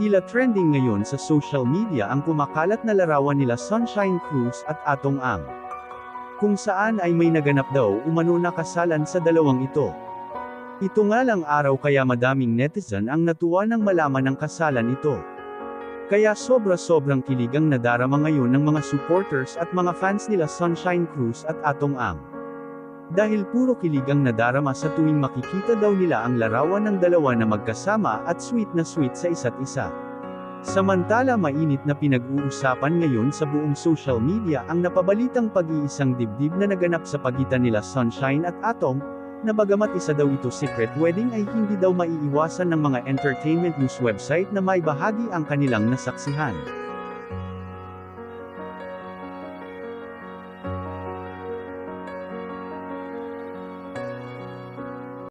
Tila trending ngayon sa social media ang kumakalat na larawan nila Sunshine Cruz at Atong Ang. Kung saan ay may naganap daw umano na kasalan sa dalawang ito. Ito nga lang araw kaya madaming netizen ang natuwa nang malaman ang kasalan ito. Kaya sobrang kilig ang nadarama ngayon ng mga supporters at mga fans nila Sunshine Cruz at Atong Ang. Dahil puro kilig ang nadarama sa tuwing makikita daw nila ang larawan ng dalawa na magkasama at sweet sa isa't isa. Samantala mainit na pinag-uusapan ngayon sa buong social media ang napabalitang pag-iisang dibdib na naganap sa pagitan nila Sunshine at Atong, na bagamat isa daw ito secret wedding ay hindi daw maiiwasan ng mga entertainment news website na may bahagi ang kanilang nasaksihan.